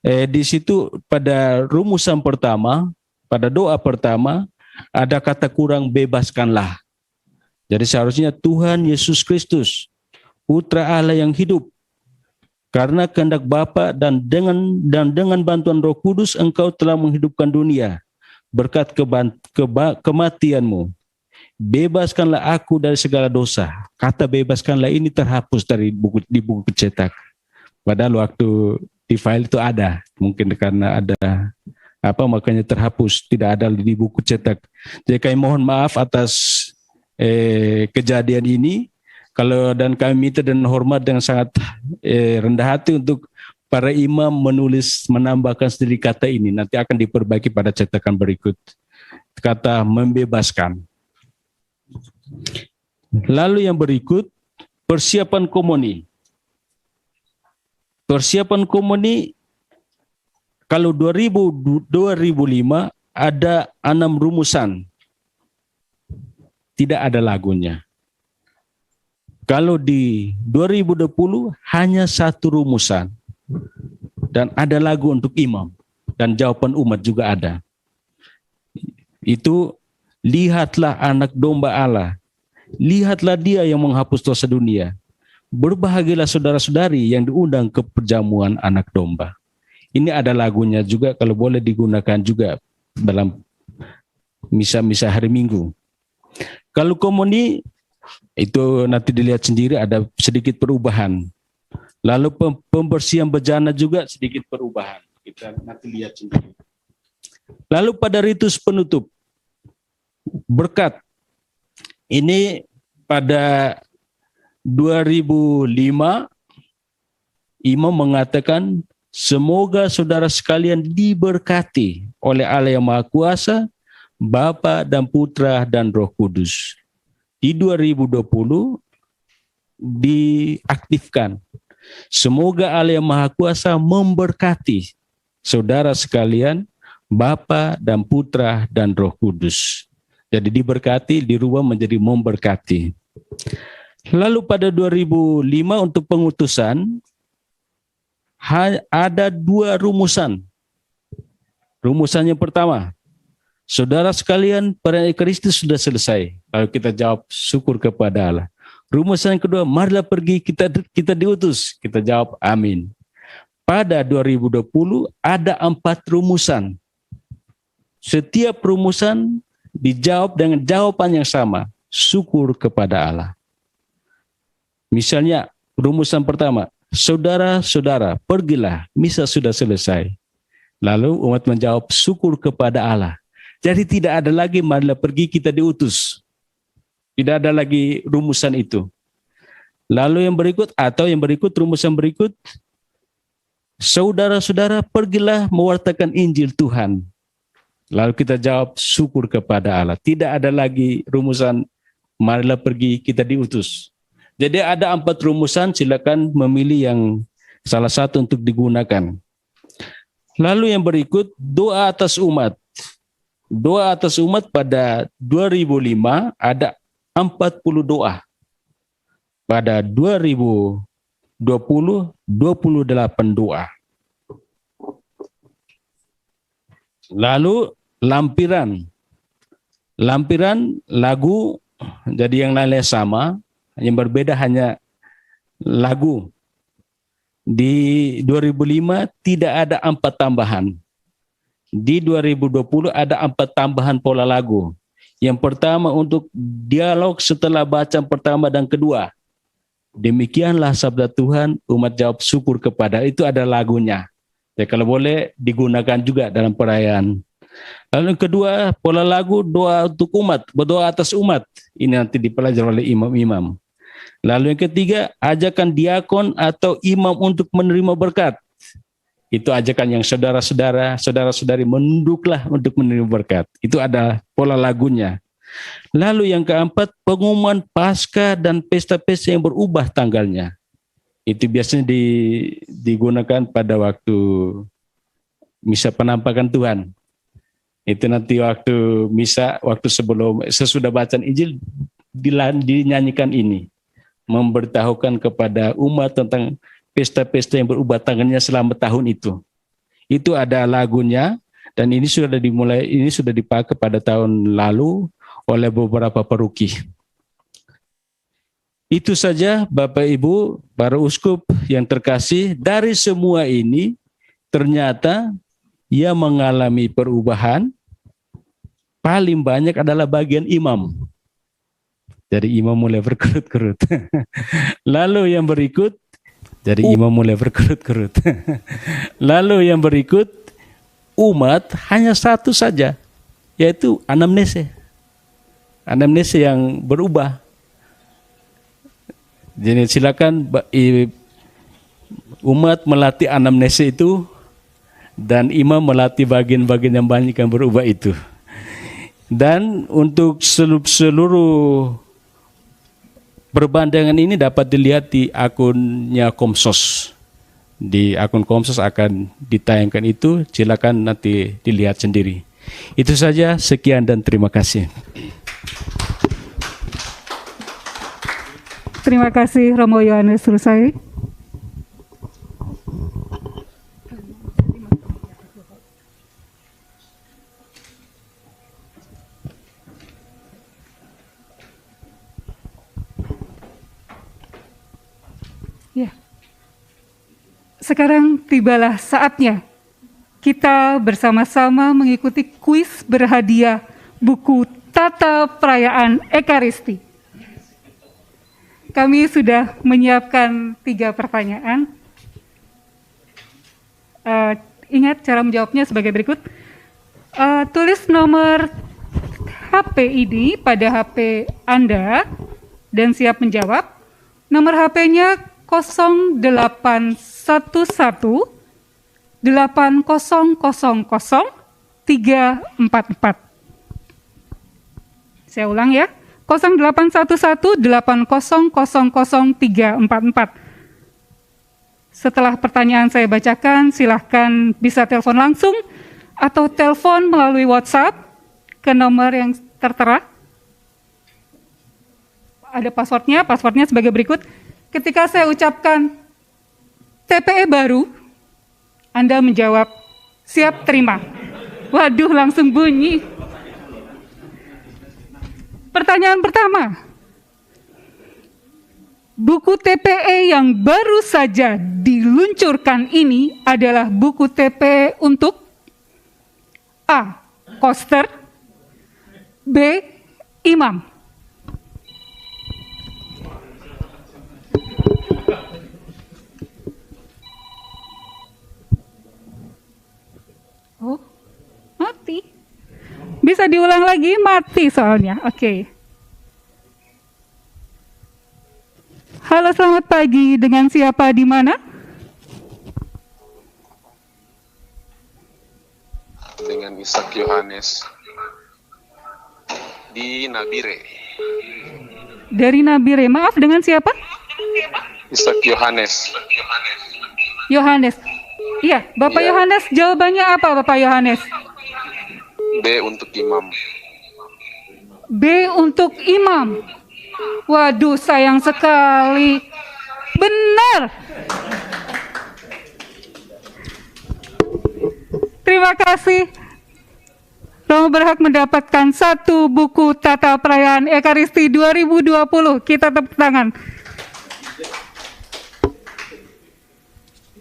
Di situ pada rumusan pertama, pada doa pertama, ada kata kurang bebaskanlah. Jadi seharusnya Tuhan Yesus Kristus, Putra Allah yang hidup, karena kehendak Bapa dan dengan bantuan Roh Kudus engkau telah menghidupkan dunia berkat kematianmu. Bebaskanlah aku dari segala dosa. Kata bebaskanlah ini terhapus di buku cetak. Padahal waktu di file itu ada, mungkin karena ada makanya terhapus, tidak ada di buku cetak. Jadi kami mohon maaf atas kejadian ini. Dan kami minta dan hormat dengan sangat rendah hati untuk para imam menambahkan sedikit kata ini. Nanti akan diperbaiki pada cetakan berikut. Kata membebaskan. Lalu yang berikut, persiapan komuni. Persiapan komuni, kalau 2005 ada 6 rumusan. Tidak ada lagunya. Kalau di 2020 hanya 1 rumusan. Dan ada lagu untuk imam. Dan jawaban umat juga ada. Itu, lihatlah anak domba Allah. Lihatlah dia yang menghapus dosa dunia. Berbahagialah saudara-saudari yang diundang ke perjamuan anak domba. Ini ada lagunya juga, kalau boleh digunakan juga dalam misa-misa hari Minggu. Kalau komuni Itu nanti dilihat sendiri ada sedikit perubahan. Lalu pembersihan bejana juga sedikit perubahan. Kita nanti lihat sendiri. Lalu pada ritus penutup, berkat. Ini pada 2005, imam mengatakan, semoga saudara sekalian diberkati oleh Allah yang Maha Kuasa, Bapa dan Putra dan Roh Kudus. Di 2020 diaktifkan. Semoga Allah yang Maha Kuasa memberkati saudara sekalian, Bapa dan Putra dan Roh Kudus. Jadi diberkati dirubah menjadi memberkati. Lalu pada 2005 untuk pengutusan ada 2 rumusan. Rumusan yang pertama, saudara sekalian, perayaan Ekaristi sudah selesai. Lalu kita jawab syukur kepada Allah. Rumusan yang kedua, marilah pergi, kita diutus. Kita jawab amin. Pada 2020 ada 4 rumusan. Setiap rumusan dijawab dengan jawaban yang sama, syukur kepada Allah. Misalnya rumusan pertama, saudara-saudara, pergilah, misa sudah selesai. Lalu umat menjawab syukur kepada Allah. Jadi tidak ada lagi marilah pergi kita diutus. Tidak ada lagi rumusan itu. Lalu yang berikut rumusan berikut, saudara-saudara, pergilah mewartakan Injil Tuhan. Lalu kita jawab syukur kepada Allah. Tidak ada lagi rumusan marilah pergi kita diutus. Jadi ada 4 rumusan, silakan memilih yang salah satu untuk digunakan. Lalu yang berikut, doa atas umat. Doa atas umat pada 2005 ada 40 doa. Pada 2020, 28 doa. Lalu lampiran lagu, jadi yang lainnya sama, yang berbeda hanya lagu. Di 2005 tidak ada 4 tambahan. Di 2020 ada 4 tambahan pola lagu. Yang pertama untuk dialog setelah bacaan pertama dan kedua. Demikianlah sabda Tuhan, umat jawab syukur kepada, itu ada lagunya. Ya, kalau boleh digunakan juga dalam perayaan. Lalu yang kedua, pola lagu doa untuk umat, berdoa atas umat. Ini nanti dipelajari oleh imam-imam. Lalu yang ketiga, ajakan diakon atau imam untuk menerima berkat. Itu ajakan yang saudara-saudari menunduklah untuk menerima berkat. Itu ada pola lagunya. Lalu yang keempat, pengumuman Paskah dan pesta-pesta yang berubah tanggalnya. Itu biasanya digunakan pada waktu misa penampakan Tuhan. Itu nanti waktu misa, waktu sesudah bacaan Injil dinyanyikan ini. Memberitahukan kepada umat tentang pesta-pesta yang berubah tanggalnya selama tahun itu. Itu ada lagunya dan ini sudah dipakai pada tahun lalu oleh beberapa paroki. Itu saja Bapak Ibu, para uskup yang terkasih, dari semua ini ternyata yang mengalami perubahan paling banyak adalah bagian imam. Jadi imam mulai berkerut-kerut. Lalu yang berikut, Lalu yang berikut, umat hanya satu saja, yaitu anamnese. Anamnese yang berubah. Jadi silakan umat melatih anamnese itu dan imam melatih bagian-bagian yang banyak yang berubah itu. Dan untuk seluruh perbandingan ini dapat dilihat di akunnya Komsos. Di akun Komsos akan ditayangkan itu, silakan nanti dilihat sendiri. Itu saja, sekian dan terima kasih. Terima kasih Romo Yohanes Rusai. Ya. Sekarang tibalah saatnya kita bersama-sama mengikuti kuis berhadiah buku Tata Perayaan Ekaristi. kami sudah menyiapkan 3 pertanyaan. Ingat cara menjawabnya sebagai berikut. Tulis nomor HP ini pada HP Anda dan siap menjawab. Nomor HP-nya 0811 8000 344. Saya ulang ya. 0811 8000 344. Setelah pertanyaan saya bacakan, silahkan bisa telepon langsung atau telepon melalui WhatsApp ke nomor yang tertera. Ada passwordnya sebagai berikut. Ketika saya ucapkan TPE baru, Anda menjawab, siap terima. Waduh, langsung bunyi. Pertanyaan pertama. Buku TPE yang baru saja diluncurkan ini adalah buku TPE untuk A. Koster, B. Imam. Oh, mati. Bisa diulang lagi, mati soalnya. Oke. Halo, selamat pagi. Dengan siapa di mana? Dengan Ishak Yohanes di Nabire. Dari Nabire. Maaf, dengan siapa? Ishak Yohanes. Yohanes. Iya, Bapak Iya. Yohanes, jawabannya apa, Bapak Yohanes? B untuk imam. B untuk imam. Waduh, sayang sekali. Benar. Terima kasih. Romo berhak mendapatkan 1 buku Tata Perayaan Ekaristi 2020. Kita tepuk tangan.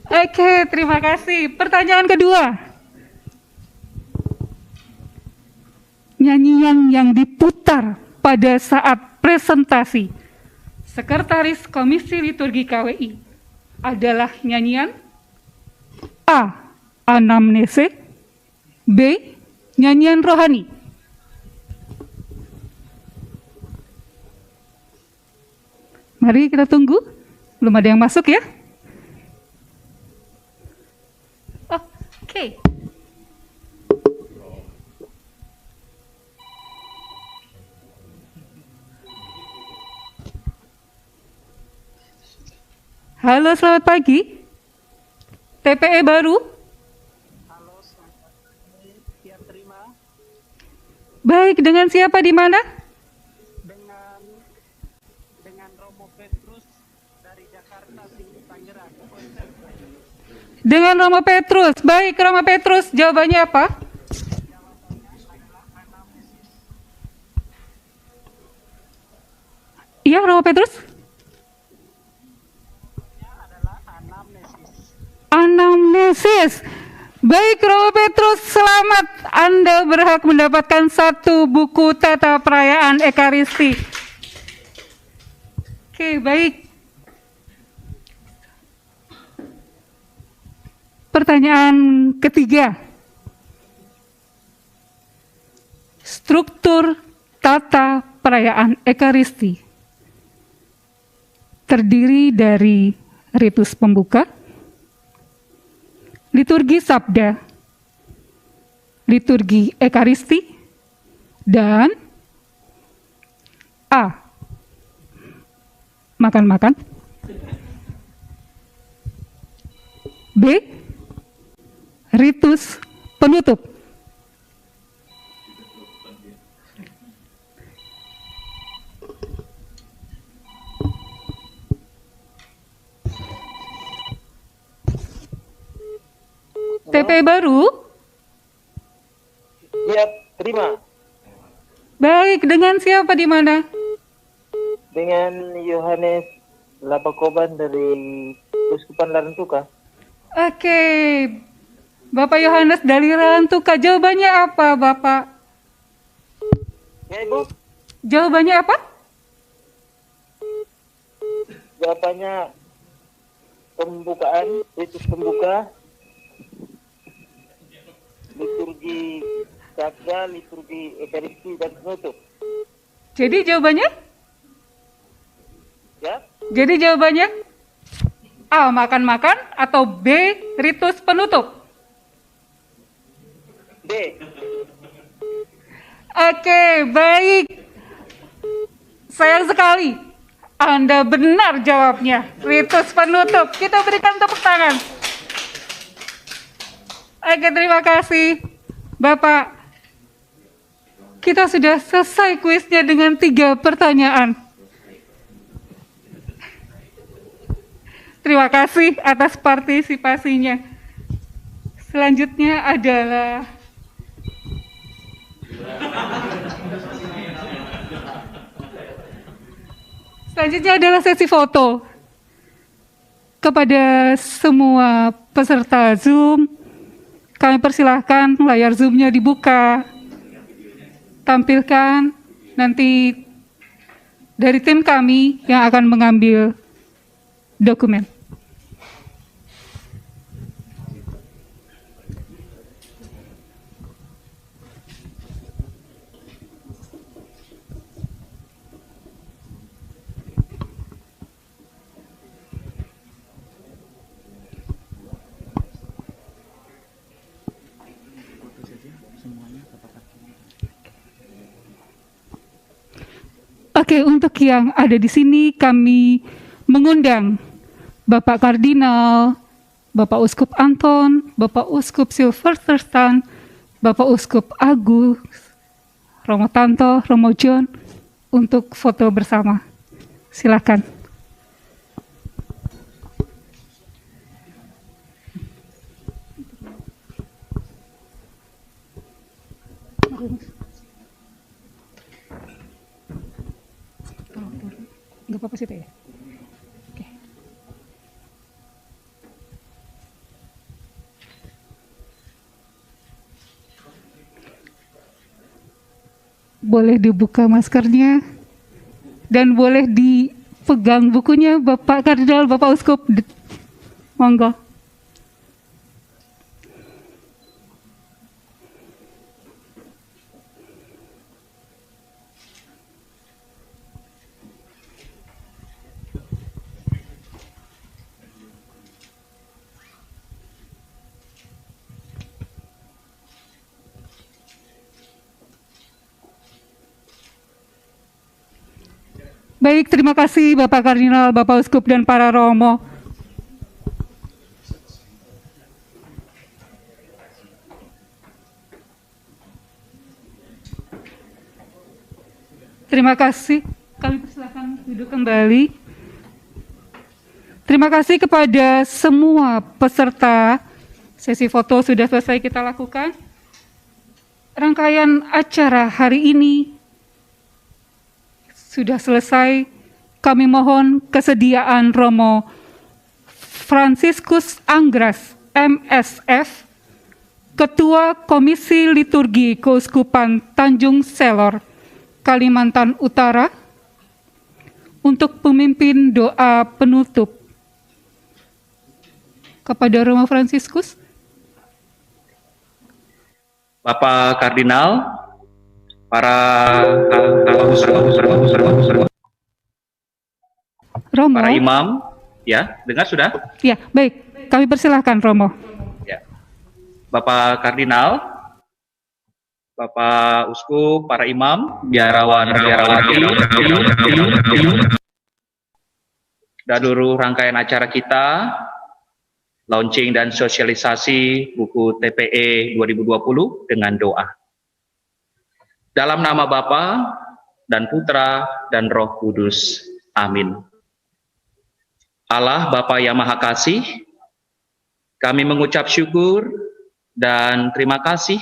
Oke, terima kasih. Pertanyaan kedua. Nyanyian yang diputar pada saat presentasi Sekretaris Komisi Liturgi KWI adalah nyanyian A. Anamnese, B. Nyanyian rohani. Mari kita tunggu. Belum ada yang masuk ya? Oke. Halo, selamat pagi. TPE baru? Halo, selamat pagi. Siap terima Baik, dengan siapa di mana? dengan Romo Petrus dari Jakarta, Tangerang. Dengan Romo Petrus. Baik, Romo Petrus, jawabannya apa? Iya, Romo Petrus? Anamnesis. Baik, Romo Petrus, selamat. Anda berhak mendapatkan 1 buku Tata Perayaan Ekaristi. Oke, baik. Pertanyaan ketiga. Struktur Tata Perayaan Ekaristi terdiri dari ritus pembuka, liturgi sabda, liturgi ekaristi, dan A. Makan-makan, B. Ritus penutup. TP baru? Siap, terima. Baik, dengan siapa di mana? Dengan Yohanes Lapakoban dari Uskupan Larantuka. Oke, Bapak Yohanes dari Larantuka, jawabannya apa, Bapak? Ya, Ibu. Jawabannya apa? Jawabannya pembukaan, ritus pembuka, liturgi sakral, liturgi ekaristi, dan penutup. Jadi jawabannya? Ya, Jadi jawabannya A. Makan-makan atau B. Ritus penutup? D. Oke, baik. Sayang sekali. Anda benar jawabnya. Ritus penutup. Kita berikan tepuk tangan. Oke, terima kasih, Bapak. Kita sudah selesai kuisnya dengan 3 pertanyaan. Terima kasih atas partisipasinya. Selanjutnya adalah sesi foto. Kepada semua peserta Zoom, kami persilahkan layar Zoom-nya dibuka. Tampilkan nanti dari tim kami yang akan mengambil dokumen. Oke, untuk yang ada di sini kami mengundang Bapak Kardinal, Bapak Uskup Anton, Bapak Uskup Sylvester Stan, Bapak Uskup Agus, Romo Tanto, Romo John untuk foto bersama. Silakan. Nggak apa-apa sih, ya? Oke. Boleh dibuka maskernya dan boleh dipegang bukunya Bapak Kardinal, Bapak Uskup. Monggo. Baik, terima kasih Bapak Kardinal, Bapak Uskup, dan para Romo. Terima kasih. Kami persilakan duduk kembali. Terima kasih kepada semua peserta. Sesi foto sudah selesai kita lakukan. Rangkaian acara hari ini sudah selesai. Kami mohon kesediaan Romo Franciscus Anggras, MSF, Ketua Komisi Liturgi Keuskupan Tanjung Selor, Kalimantan Utara, untuk pemimpin doa penutup. Kepada Romo Franciscus. Bapak Kardinal, para Romo. para imam, ya, dengar sudah? Ya, baik. Kami persilahkan Romo. Ya. Bapak Kardinal, Bapak Uskup, para imam, biarawan, biarawati, dan seluruh rangkaian acara kita, launching dan sosialisasi buku TPE 2020 dengan doa. Dalam nama Bapa dan Putra dan Roh Kudus. Amin. Allah Bapa yang Maha Kasih, kami mengucap syukur dan terima kasih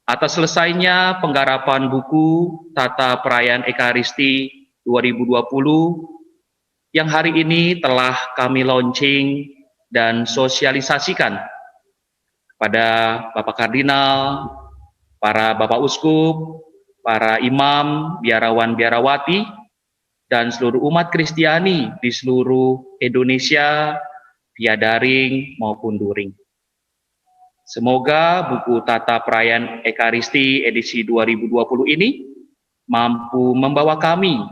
atas selesainya penggarapan buku Tata Perayaan Ekaristi 2020 yang hari ini telah kami launching dan sosialisasikan kepada Bapak Kardinal, para Bapak Uskup, para imam, biarawan, biarawati, dan seluruh umat Kristiani di seluruh Indonesia via daring maupun luring. Semoga buku Tata Perayaan Ekaristi edisi 2020 ini mampu membawa kami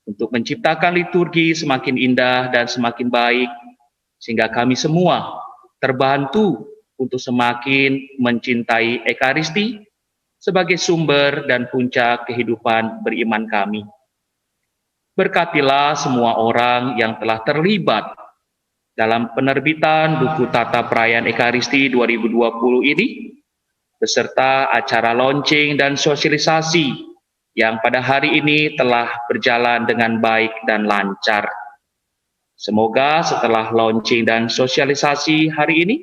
untuk menciptakan liturgi semakin indah dan semakin baik, sehingga kami semua terbantu untuk semakin mencintai Ekaristi sebagai sumber dan puncak kehidupan beriman kami. Berkatilah semua orang yang telah terlibat dalam penerbitan buku Tata Perayaan Ekaristi 2020 ini, beserta acara launching dan sosialisasi yang pada hari ini telah berjalan dengan baik dan lancar. Semoga setelah launching dan sosialisasi hari ini,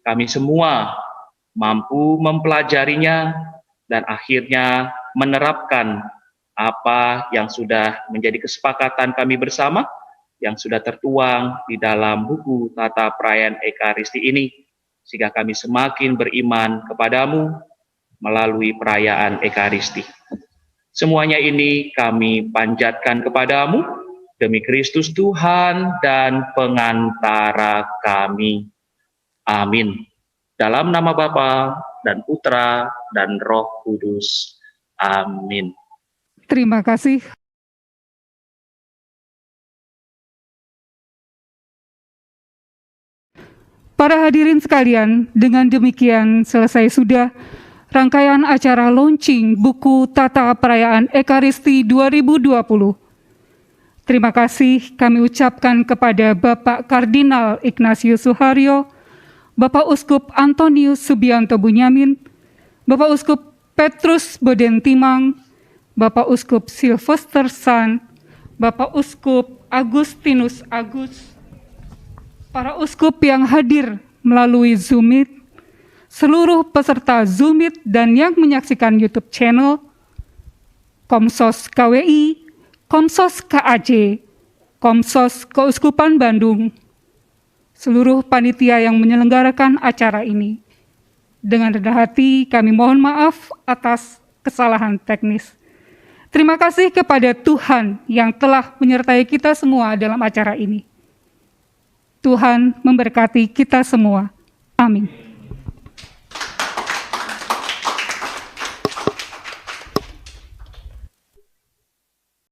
kami semua mampu mempelajarinya dan akhirnya menerapkan apa yang sudah menjadi kesepakatan kami bersama yang sudah tertuang di dalam buku Tata Perayaan Ekaristi ini, sehingga kami semakin beriman kepadamu melalui perayaan Ekaristi. Semuanya ini kami panjatkan kepadamu demi Kristus Tuhan dan pengantara kami. Amin. Dalam nama Bapa dan Putra dan Roh Kudus. Amin. Terima kasih. Para hadirin sekalian, dengan demikian selesai sudah rangkaian acara launching buku Tata Perayaan Ekaristi 2020. Terima kasih kami ucapkan kepada Bapak Kardinal Ignatius Suharyo, Bapak Uskup Antonius Subianto Bunyamin, Bapak Uskup Petrus Boden Timang, Bapak Uskup Sylvester San, Bapak Uskup Agustinus Agus, para uskup yang hadir melalui Zoom Meet, seluruh peserta Zoom Meet dan yang menyaksikan YouTube channel, Komsos KWI, Komsos KAJ, Komsos Keuskupan Bandung, seluruh panitia yang menyelenggarakan acara ini. Dengan rendah hati kami mohon maaf atas kesalahan teknis. Terima kasih kepada Tuhan yang telah menyertai kita semua dalam acara ini. Tuhan memberkati kita semua. Amin.